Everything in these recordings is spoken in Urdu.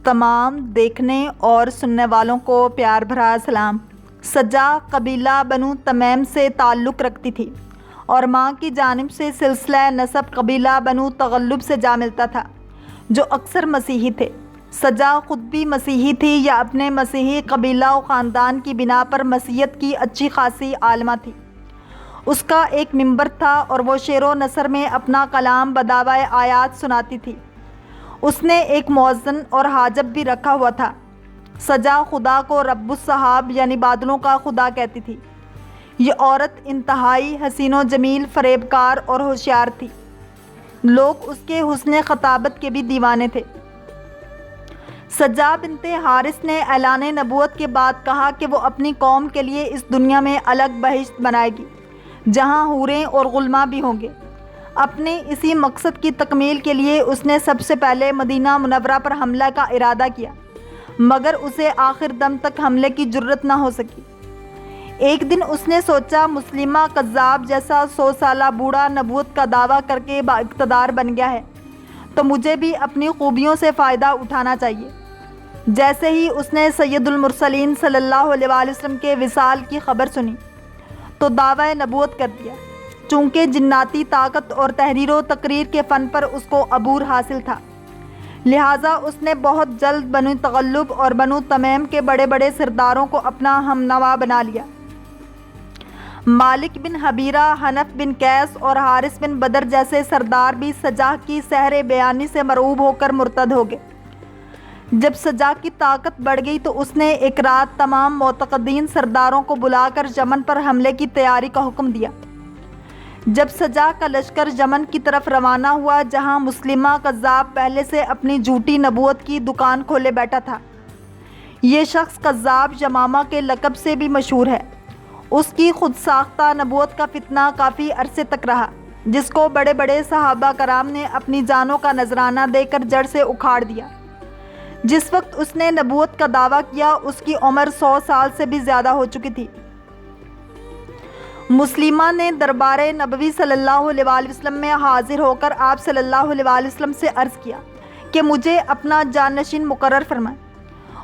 تمام دیکھنے اور سننے والوں کو پیار بھرا سلام۔ سجا قبیلہ بنو تمیم سے تعلق رکھتی تھی اور ماں کی جانب سے سلسلہ نسب قبیلہ بنو تغلب سے جا ملتا تھا جو اکثر مسیحی تھے۔ سجا خود بھی مسیحی تھی یا اپنے مسیحی قبیلہ و خاندان کی بنا پر مسیحیت کی اچھی خاصی عالمہ تھی۔ اس کا ایک منبر تھا اور وہ شعر و نثر میں اپنا کلام بدعوی آیات سناتی تھی۔ اس نے ایک مؤذن اور حاجب بھی رکھا ہوا تھا۔ سجا خدا کو رب السحاب یعنی بادلوں کا خدا کہتی تھی۔ یہ عورت انتہائی حسین و جمیل، فریب کار اور ہوشیار تھی۔ لوگ اس کے حسن خطابت کے بھی دیوانے تھے۔ سجا بنت حارث نے اعلان نبوت کے بعد کہا کہ وہ اپنی قوم کے لیے اس دنیا میں الگ بہشت بنائے گی جہاں حوریں اور غلماں بھی ہوں گے۔ اپنے اسی مقصد کی تکمیل کے لیے اس نے سب سے پہلے مدینہ منورہ پر حملہ کا ارادہ کیا، مگر اسے آخر دم تک حملے کی جرت نہ ہو سکی۔ ایک دن اس نے سوچا مسلمہ کذاب جیسا 100 سالہ بوڑھا نبوت کا دعویٰ کر کے با اقتدار بن گیا ہے تو مجھے بھی اپنی خوبیوں سے فائدہ اٹھانا چاہیے۔ جیسے ہی اس نے سید المرسلین صلی اللہ علیہ وآلہ وسلم کے وصال کی خبر سنی تو دعویٰ نبوت کر دیا۔ چونکہ جناتی طاقت اور تحریر و تقریر کے فن پر اس کو عبور حاصل تھا، لہٰذا اس نے بہت جلد بنو تغلب اور بنو تمیم کے بڑے بڑے سرداروں کو اپنا ہمنوا بنا لیا۔ مالک بن حبیرہ، حنف بن قیس اور حارث بن بدر جیسے سردار بھی سجا کی سحر بیانی سے مرعوب ہو کر مرتد ہو گئے۔ جب سجا کی طاقت بڑھ گئی تو اس نے ایک رات تمام معتقدین سرداروں کو بلا کر یمن پر حملے کی تیاری کا حکم دیا۔ جب سجا کا لشکر یمن کی طرف روانہ ہوا جہاں مسلمہ کذاب پہلے سے اپنی جھوٹی نبوت کی دکان کھولے بیٹھا تھا، یہ شخص کذاب یمامہ کے لقب سے بھی مشہور ہے۔ اس کی خود ساختہ نبوت کا فتنہ کافی عرصے تک رہا، جس کو بڑے بڑے صحابہ کرام نے اپنی جانوں کا نذرانہ دے کر جڑ سے اکھاڑ دیا۔ جس وقت اس نے نبوت کا دعویٰ کیا اس کی عمر 100 سال سے بھی زیادہ ہو چکی تھی۔ مسلمہ نے دربار نبوی صلی اللہ علیہ وآلہ وسلم میں حاضر ہو کر آپ صلی اللہ علیہ وآلہ وسلم سے عرض کیا کہ مجھے اپنا جانشین مقرر فرمائیں۔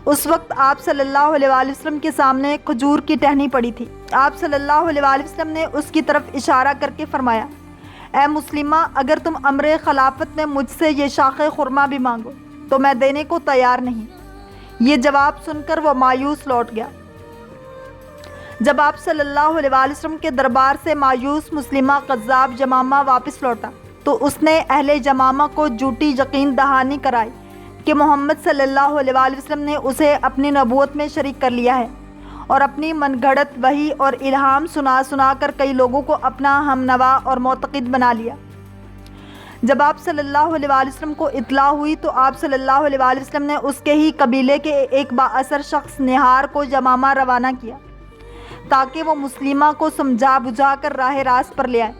اس وقت آپ صلی اللہ علیہ وآلہ وسلم کے سامنے کھجور کی ٹہنی پڑی تھی۔ آپ صلی اللہ علیہ وآلہ وسلم نے اس کی طرف اشارہ کر کے فرمایا، اے مسلمہ، اگر تم امر خلافت میں مجھ سے یہ شاخ خرما بھی مانگو تو میں دینے کو تیار نہیں۔ یہ جواب سن کر وہ مایوس لوٹ گیا۔ جب آپ صلی اللہ علیہ وآلہ وسلم کے دربار سے مایوس مسلمہ کذاب یمامہ واپس لوٹا تو اس نے اہل یمامہ کو جھوٹی یقین دہانی کرائی کہ محمد صلی اللہ علیہ وآلہ وسلم نے اسے اپنی نبوت میں شریک کر لیا ہے، اور اپنی من گھڑت وحی اور الہام سنا کر کئی لوگوں کو اپنا ہمنوا اور معتقد بنا لیا۔ جب آپ صلی اللہ علیہ وآلہ وسلم کو اطلاع ہوئی تو آپ صلی اللہ علیہ وآلہ وسلم نے اس کے ہی قبیلے کے ایک بااثر شخص نہار کو یمامہ روانہ کیا تاکہ وہ مسلمہ کو سمجھا بجھا کر راہ راست پر لے آئے،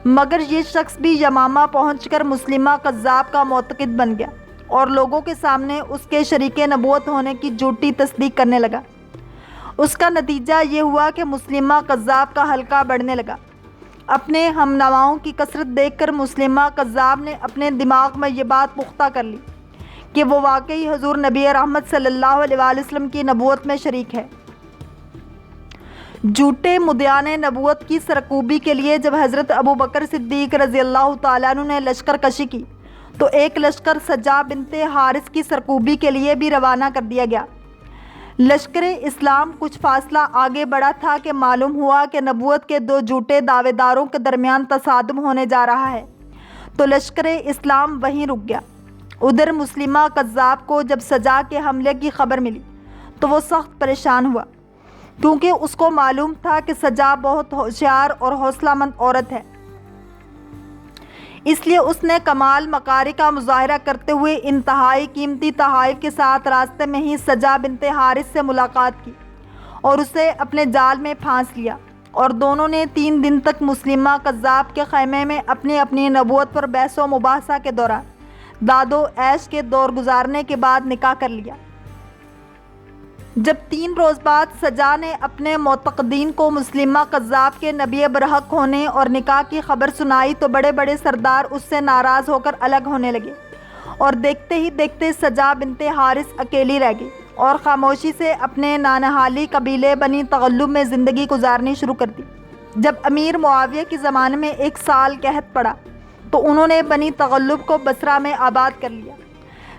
مگر یہ شخص بھی یمامہ پہنچ کر مسلمہ کذاب کا معتقد بن گیا اور لوگوں کے سامنے اس کے شریک نبوت ہونے کی جھوٹی تصدیق کرنے لگا۔ اس کا نتیجہ یہ ہوا کہ مسلمہ کذاب کا حلقہ بڑھنے لگا۔ اپنے ہم نواؤں کی کثرت دیکھ کر مسلمہ کذاب نے اپنے دماغ میں یہ بات پختہ کر لی کہ وہ واقعی حضور نبی رحمت صلی اللہ علیہ وآلہ وسلم کی نبوت میں شریک ہے۔ جھوٹے مدعیان نبوت کی سرکوبی کے لیے جب حضرت ابو بکر صدیق رضی اللہ تعالیٰ عنہ نے لشکر کشی کی تو ایک لشکر سجا بنت حارث کی سرکوبی کے لیے بھی روانہ کر دیا گیا۔ لشکر اسلام کچھ فاصلہ آگے بڑھا تھا کہ معلوم ہوا کہ نبوت کے دو جھوٹے دعوے داروں کے درمیان تصادم ہونے جا رہا ہے، تو لشکر اسلام وہیں رک گیا۔ ادھر مسلمہ کذاب کو جب سجا کے حملے کی خبر ملی تو وہ سخت پریشان ہوا، کیونکہ اس کو معلوم تھا کہ سجا بہت ہوشیار اور حوصلہ مند عورت ہے۔ اس لیے اس نے کمال مکاری کا مظاہرہ کرتے ہوئے انتہائی قیمتی تحائف کے ساتھ راستے میں ہی سجا بنت حارث سے ملاقات کی اور اسے اپنے جال میں پھانس لیا، اور دونوں نے 3 دن تک مسلمہ کذاب کے خیمے میں اپنی اپنی نبوت پر بحث و مباحثہ کے دوران داد و عیش کے دور گزارنے کے بعد نکاح کر لیا۔ جب 3 روز بعد سجا نے اپنے معتقدین کو مسلمہ کذاب کے نبی برحق ہونے اور نکاح کی خبر سنائی تو بڑے بڑے سردار اس سے ناراض ہو کر الگ ہونے لگے اور دیکھتے ہی دیکھتے سجا بنت حارث اکیلی رہ گئی اور خاموشی سے اپنے نانہالی قبیلے بنی تغلب میں زندگی گزارنی شروع کر دی۔ جب امیر معاویہ کے زمانے میں 1 سال قحط پڑا تو انہوں نے بنی تغلب کو بصرہ میں آباد کر لیا۔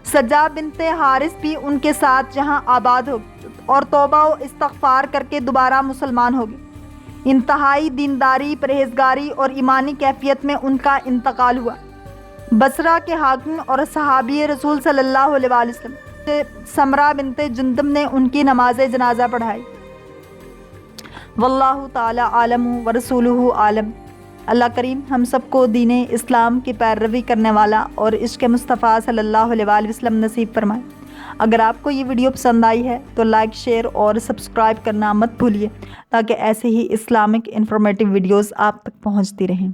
سجا بنت حارث بھی ان کے ساتھ یہاں آباد ہو گئی اور توبہ و استغفار کر کے دوبارہ مسلمان ہو گئی۔ انتہائی دینداری، پرہیزگاری اور ایمانی کیفیت میں ان کا انتقال ہوا۔ بصرہ کے حاکم اور صحابی رسول صلی اللہ علیہ وآلہ وسلم سمرہ بنت جندب نے ان کی نماز جنازہ پڑھائی۔ واللہ تعالی عالم ورسولہ عالم۔ اللہ کریم ہم سب کو دین اسلام کی پیروی کرنے والا اور عشق مصطفیٰ صلی اللہ علیہ وآلہ وسلم نصیب فرمائے۔ اگر آپ کو یہ ویڈیو پسند آئی ہے تو لائک، شیئر اور سبسکرائب کرنا مت بھولیے تاکہ ایسے ہی اسلامک انفارمیٹیو ویڈیوز آپ تک پہنچتی رہیں۔